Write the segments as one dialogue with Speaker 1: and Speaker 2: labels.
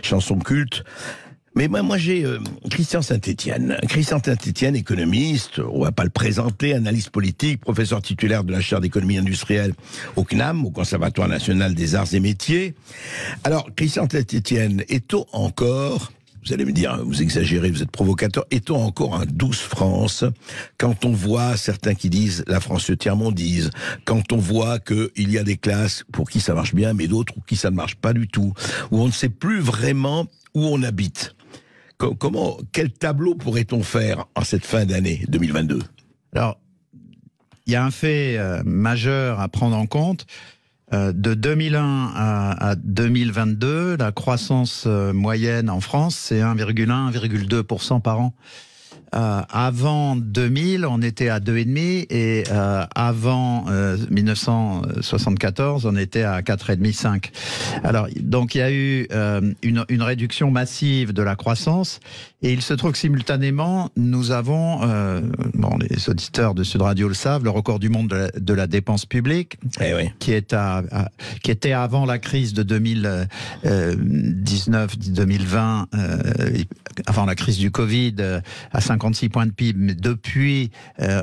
Speaker 1: chanson culte. Mais moi j'ai Christian Saint-Étienne. Christian Saint-Étienne, économiste, on va pas le présenter, analyste politique, professeur titulaire de la chaire d'économie industrielle au CNAM, au Conservatoire national des arts et métiers. Alors, Christian Saint-Étienne, est-on encore, vous allez me dire, vous exagérez, vous êtes provocateur, est-on encore un douce France quand on voit certains qui disent la France se tiers-mondise, quand on voit qu'il y a des classes pour qui ça marche bien, mais d'autres pour qui ça ne marche pas du tout, où on ne sait plus vraiment où on habite. Quel tableau pourrait-on faire en cette fin d'année 2022 ?
Speaker 2: Alors, il y a un fait majeur à prendre en compte. De 2001 à 2022, la croissance moyenne en France, c'est 1,1-1,2% par an. Avant 2000, on était à 2,5 et avant 1974, on était à 4,5-5. Alors, donc il y a eu une réduction massive de la croissance et il se trouve que simultanément, nous avons, les auditeurs de Sud Radio le savent, le record du monde de la dépense publique, qui était avant la crise de 2019-2020, avant la crise du Covid, à 56 points de PIB, mais depuis,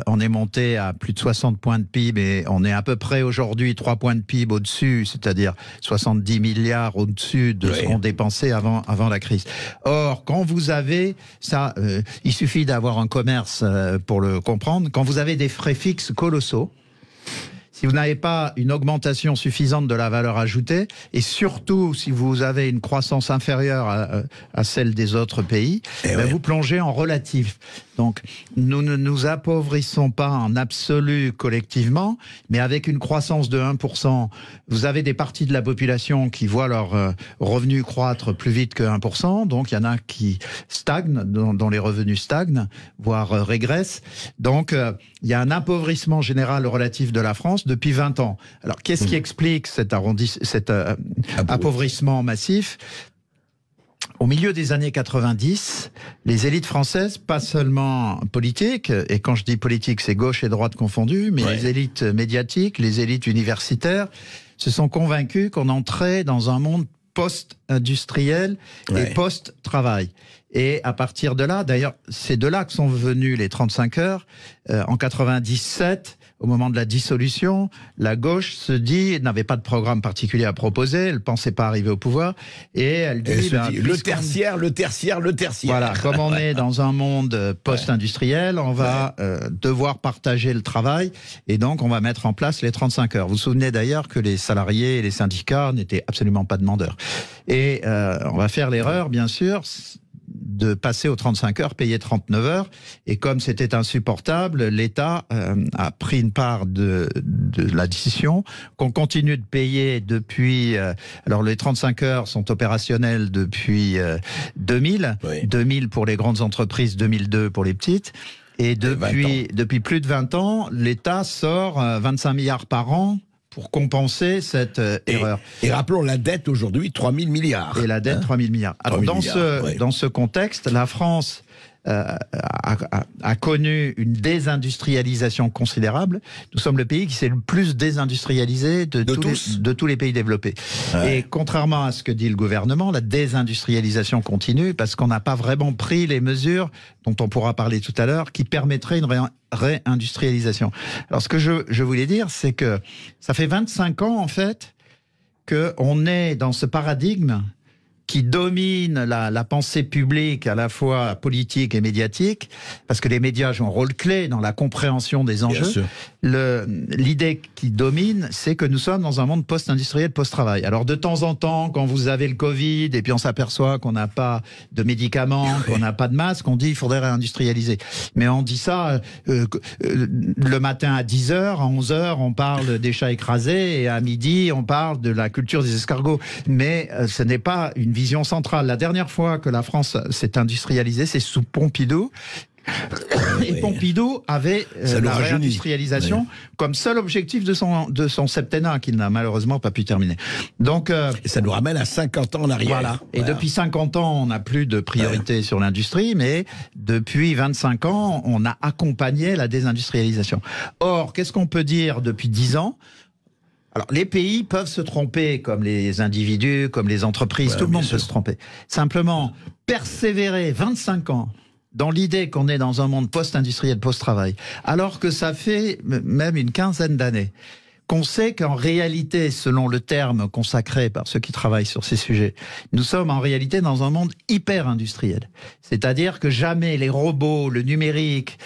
Speaker 2: on est monté à plus de 60 points de PIB et on est à peu près aujourd'hui 3 points de PIB au-dessus, c'est-à-dire 70 milliards au-dessus de ce qu'on dépensait avant la crise. Or, quand vous avez ça, il suffit d'avoir un commerce pour le comprendre, quand vous avez des frais fixes colossaux, si vous n'avez pas une augmentation suffisante de la valeur ajoutée, et surtout si vous avez une croissance inférieure à celle des autres pays, vous plongez en relatif. Donc, nous ne nous appauvrissons pas en absolu collectivement, mais avec une croissance de 1%, vous avez des parties de la population qui voient leurs revenus croître plus vite que 1%, donc il y en a qui stagnent, dont les revenus stagnent, voire régressent. Donc, il y a un appauvrissement général relatif de la France depuis 20 ans. Alors, qu'est-ce qui explique cet appauvrissement massif ? Au milieu des années 90, les élites françaises, pas seulement politiques, et quand je dis politique, c'est gauche et droite confondues, mais les élites médiatiques, les élites universitaires, se sont convaincues qu'on entrait dans un monde post-industriel et post-travail. Et à partir de là, d'ailleurs, c'est de là que sont venues les 35 heures. En 97, au moment de la dissolution, la gauche n'avait pas de programme particulier à proposer, elle ne pensait pas arriver au pouvoir, et elle dit...
Speaker 1: le tertiaire.
Speaker 2: Voilà, comme on est dans un monde post-industriel, on va devoir partager le travail, et donc on va mettre en place les 35 heures. Vous vous souvenez d'ailleurs que les salariés et les syndicats n'étaient absolument pas demandeurs. Et on va faire l'erreur, bien sûr, de passer aux 35 heures, payer 39 heures. Et comme c'était insupportable, l'État a pris une part de la décision qu'on continue de payer depuis... alors les 35 heures sont opérationnelles depuis 2000. 2000 pour les grandes entreprises, 2002 pour les petites. Et depuis plus de 20 ans, l'État sort 25 milliards par an pour compenser cette erreur.
Speaker 1: Et rappelons la dette aujourd'hui, 3 000 milliards.
Speaker 2: Et la dette, 3 000 milliards. Alors, dans ce contexte, la France a connu une désindustrialisation considérable. Nous sommes le pays qui s'est le plus désindustrialisé de tous les pays développés. Et contrairement à ce que dit le gouvernement, la désindustrialisation continue parce qu'on n'a pas vraiment pris les mesures dont on pourra parler tout à l'heure qui permettraient une réindustrialisation. Alors ce que je voulais dire, c'est que ça fait 25 ans en fait qu'on est dans ce paradigme qui domine la pensée publique, à la fois politique et médiatique, parce que les médias jouent un rôle clé dans la compréhension des enjeux. L'idée qui domine, c'est que nous sommes dans un monde post-industriel, post-travail. Alors de temps en temps, quand vous avez le Covid, et puis on s'aperçoit qu'on n'a pas de médicaments, qu'on n'a pas de masques, on dit qu'il faudrait réindustrialiser. Mais on dit ça le matin à 10h, à 11h, on parle des chats écrasés, et à midi, on parle de la culture des escargots. Mais ce n'est pas une vision centrale. La dernière fois que la France s'est industrialisée, c'est sous Pompidou. Et Pompidou avait la réindustrialisation comme seul objectif de son septennat, qu'il n'a malheureusement pas pu terminer. Donc,
Speaker 1: ça nous ramène à 50 ans en arrière.
Speaker 2: Voilà. Et depuis 50 ans, on n'a plus de priorité sur l'industrie, mais depuis 25 ans, on a accompagné la désindustrialisation. Or, qu'est-ce qu'on peut dire depuis 10 ans ? Alors, les pays peuvent se tromper, comme les individus, comme les entreprises, tout le monde peut se tromper. Simplement, persévérer 25 ans dans l'idée qu'on est dans un monde post-industriel, post-travail, alors que ça fait même une quinzaine d'années qu'on sait qu'en réalité, selon le terme consacré par ceux qui travaillent sur ces sujets, nous sommes en réalité dans un monde hyper-industriel. C'est-à-dire que jamais les robots, le numérique,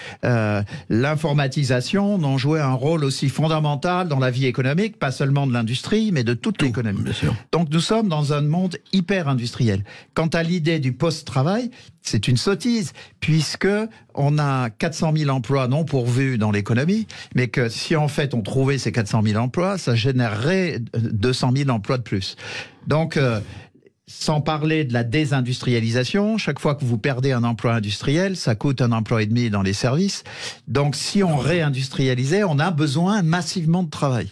Speaker 2: l'informatisation n'ont joué un rôle aussi fondamental dans la vie économique, pas seulement de l'industrie, mais de toute l'économie. Donc nous sommes dans un monde hyper-industriel. Quant à l'idée du post-travail, c'est une sottise, puisque on a 400 000 emplois non pourvus dans l'économie, mais que si en fait on trouvait ces 400 000 emplois, ça générerait 200 000 emplois de plus. Donc, sans parler de la désindustrialisation, chaque fois que vous perdez un emploi industriel, ça coûte 1,5 emploi dans les services. Donc, si on réindustrialisait, on a besoin massivement de travail.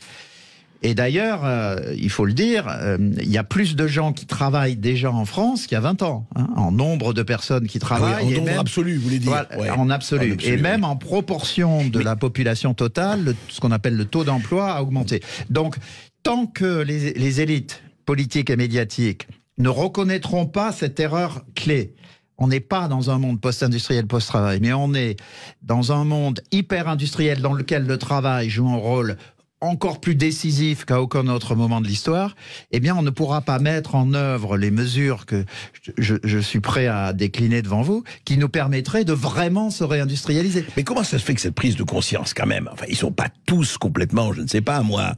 Speaker 2: Et d'ailleurs, il faut le dire, il y a plus de gens qui travaillent déjà en France qu'il y a 20 ans, hein, en nombre de personnes qui travaillent.
Speaker 1: Oui, en nombre absolu, vous voulez dire.
Speaker 2: Voilà, en absolu. Et même en proportion de la population totale, ce qu'on appelle le taux d'emploi a augmenté. Donc, tant que les élites politiques et médiatiques ne reconnaîtront pas cette erreur clé, on n'est pas dans un monde post-industriel, post-travail, mais on est dans un monde hyper-industriel dans lequel le travail joue un rôle encore plus décisif qu'à aucun autre moment de l'histoire, eh bien, on ne pourra pas mettre en œuvre les mesures que je suis prêt à décliner devant vous, qui nous permettraient de vraiment se réindustrialiser.
Speaker 1: Mais comment ça se fait que cette prise de conscience, quand même, enfin, ils sont pas tous complètement, je ne sais pas, moi,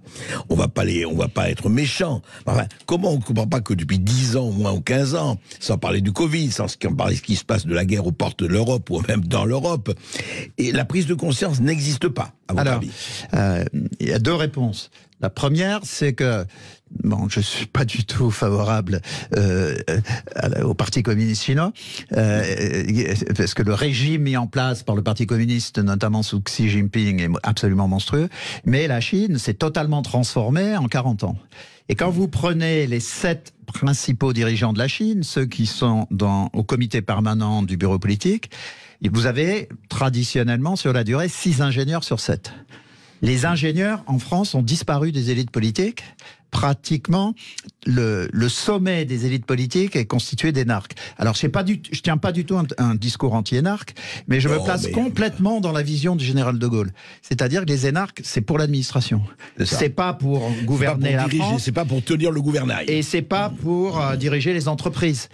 Speaker 1: on va pas être méchants. Enfin, comment on ne comprend pas que depuis 10 ans, au moins, ou 15 ans, sans parler du Covid, sans parler de ce qui se passe de la guerre aux portes de l'Europe, ou même dans l'Europe, et la prise de conscience n'existe pas, à votre avis?
Speaker 2: Il y a deux réponses. La première, c'est que je suis pas du tout favorable au Parti communiste chinois, parce que le régime mis en place par le Parti communiste, notamment sous Xi Jinping, est absolument monstrueux. Mais la Chine s'est totalement transformée en 40 ans. Et quand vous prenez les 7 principaux dirigeants de la Chine, ceux qui sont au comité permanent du bureau politique, vous avez traditionnellement, sur la durée, 6 ingénieurs sur 7. Les ingénieurs, en France, ont disparu des élites politiques. Pratiquement, le sommet des élites politiques est constitué d'énarques. Alors, je tiens pas du tout un discours anti-énarque, mais je me place complètement dans la vision du général de Gaulle. C'est-à-dire que les énarques, c'est pour l'administration. C'est pas pour gouverner la France.
Speaker 1: C'est pas pour tenir le gouvernail.
Speaker 2: Et c'est pas pour diriger les entreprises.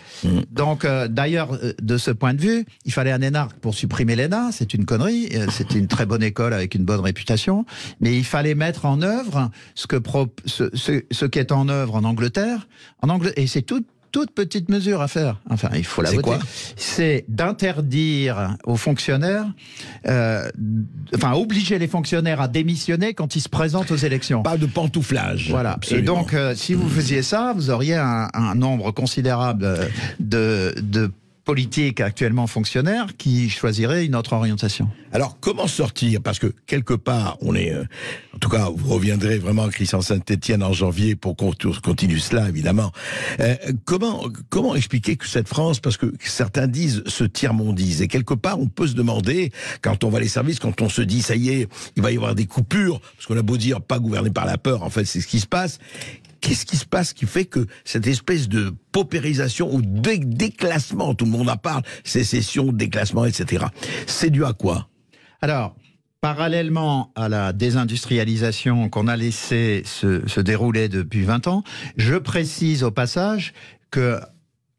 Speaker 2: Donc, d'ailleurs, de ce point de vue, il fallait un énarque pour supprimer l'ENA. C'est une connerie. C'était une très bonne école avec une bonne réputation. Mais il fallait mettre en œuvre ce qui est en œuvre en Angleterre, et c'est toute petite mesure à faire. Enfin, il faut la voter. C'est d'interdire aux fonctionnaires, obliger les fonctionnaires à démissionner quand ils se présentent aux élections.
Speaker 1: Pas de pantouflage.
Speaker 2: Voilà. Absolument. Et donc, si vous faisiez ça, vous auriez un nombre considérable de politiques actuellement fonctionnaires qui choisiraient une autre orientation.
Speaker 1: Alors, comment sortir? Parce que, quelque part, on est... en tout cas, vous reviendrez vraiment à Christian Saint-Etienne en janvier pour qu'on continue cela, évidemment. Comment expliquer que cette France, parce que certains disent se tiers-mondise, et quelque part, on peut se demander, quand on va les services, quand on se dit, ça y est, il va y avoir des coupures, parce qu'on a beau dire, pas gouverné par la peur, en fait, c'est ce qui se passe. Qu'est-ce qui se passe qui fait que cette espèce de paupérisation ou déclassement, tout le monde en parle, sécession, déclassement, etc., c'est dû à quoi? Alors,
Speaker 2: parallèlement à la désindustrialisation qu'on a laissé se dérouler depuis 20 ans, je précise au passage que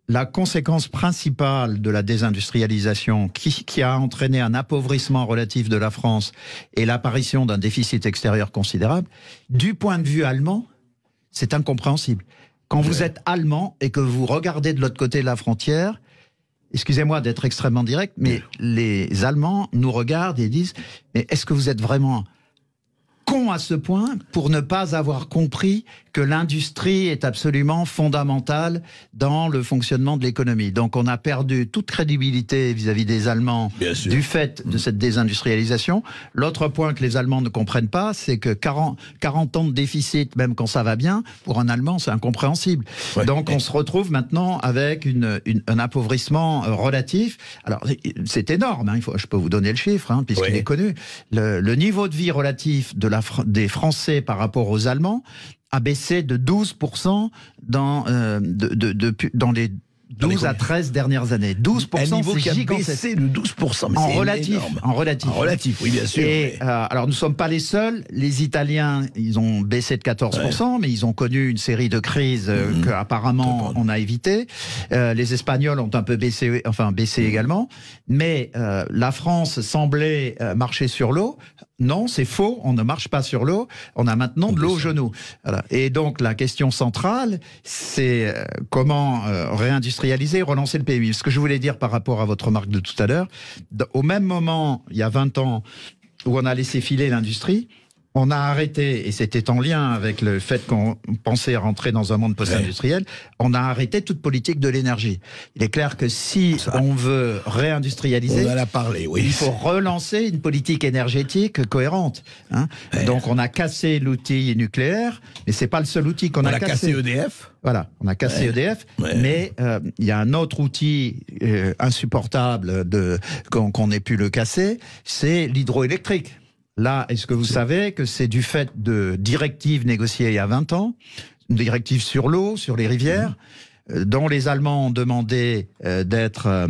Speaker 2: la conséquence principale de la désindustrialisation qui a entraîné un appauvrissement relatif de la France et l'apparition d'un déficit extérieur considérable, du point de vue allemand, c'est incompréhensible. Quand vous êtes allemand et que vous regardez de l'autre côté de la frontière, excusez-moi d'être extrêmement direct, mais les Allemands nous regardent et disent « Mais est-ce que vous êtes vraiment cons à ce point pour ne pas avoir compris que l'industrie est absolument fondamentale dans le fonctionnement de l'économie. Donc on a perdu toute crédibilité vis-à-vis des Allemands du fait de cette désindustrialisation. L'autre point que les Allemands ne comprennent pas, c'est que 40 ans de déficit, même quand ça va bien, pour un Allemand, c'est incompréhensible. Ouais. Donc on se retrouve maintenant avec un appauvrissement relatif. Alors c'est énorme, hein, je peux vous donner le chiffre, hein, puisqu'il est connu. Le niveau de vie relatif des Français par rapport aux Allemands a baissé de 12% dans les 12 à 13 dernières années. 12%, c'est gigantesque.
Speaker 1: Baissé de 12%, mais
Speaker 2: en relatif. En
Speaker 1: relatif, oui, bien sûr.
Speaker 2: Et alors, nous ne sommes pas les seuls. Les Italiens, ils ont baissé de 14%, mais ils ont connu une série de crises qu'apparemment on a évitées. Les Espagnols ont un peu baissé également. Mais la France semblait marcher sur l'eau. Non, c'est faux, on ne marche pas sur l'eau, on a maintenant de l'eau aux genoux. Voilà. Et donc la question centrale, c'est comment réindustrialiser, relancer le PMI. Ce que je voulais dire par rapport à votre remarque de tout à l'heure, au même moment, il y a 20 ans, où on a laissé filer l'industrie, on a arrêté, et c'était en lien avec le fait qu'on pensait rentrer dans un monde post-industriel, on a arrêté toute politique de l'énergie. Il est clair que si on veut réindustrialiser,
Speaker 1: on en a parlé,
Speaker 2: il faut relancer une politique énergétique cohérente. Hein. Donc on a cassé l'outil nucléaire, mais c'est pas le seul outil qu'on a cassé.
Speaker 1: On a cassé EDF.
Speaker 2: Voilà, on a cassé EDF, mais il y a un autre outil insupportable qu'on ait pu le casser, c'est l'hydroélectrique. Là, est-ce que vous savez que c'est du fait de directives négociées il y a 20 ans, une directive sur l'eau, sur les rivières, dont les Allemands ont demandé d'être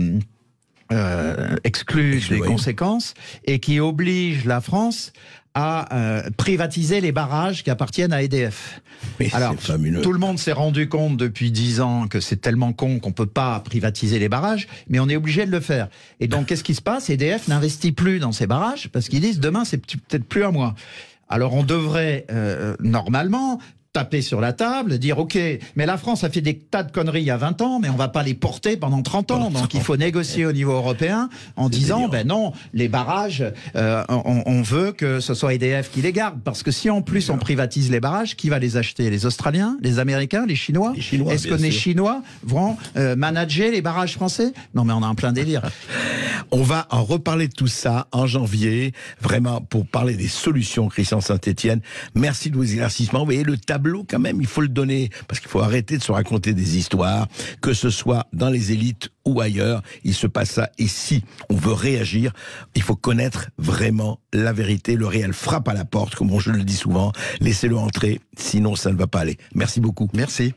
Speaker 2: exclus des conséquences, et qui oblige la France à privatiser les barrages qui appartiennent à EDF.
Speaker 1: Mais alors,
Speaker 2: tout le monde s'est rendu compte depuis 10 ans que c'est tellement con qu'on peut pas privatiser les barrages, mais on est obligé de le faire. Et donc, qu'est-ce qui se passe? EDF n'investit plus dans ces barrages parce qu'ils disent demain, c'est peut-être plus à moi. Alors, on devrait normalement taper sur la table, dire ok, mais la France a fait des tas de conneries il y a 20 ans, mais on va pas les porter pendant 30 ans. Donc il faut négocier au niveau européen en disant ben non, les barrages, on veut que ce soit EDF qui les garde, parce que si en plus on privatise les barrages, qui va les acheter? Les Australiens, les Américains, les Chinois? Est-ce que les Chinois vont manager les barrages français? Non, mais on a un plein délire.
Speaker 1: On va en reparler de tout ça en janvier, vraiment pour parler des solutions, Christian Saint-Etienne. Merci de vos éclaircissements. Vous voyez, le tableau quand même, il faut le donner, parce qu'il faut arrêter de se raconter des histoires, que ce soit dans les élites ou ailleurs, il se passe ça. Et si on veut réagir, il faut connaître vraiment la vérité. Le réel frappe à la porte, comme je le dis souvent. Laissez-le entrer, sinon ça ne va pas aller. Merci beaucoup.
Speaker 2: Merci.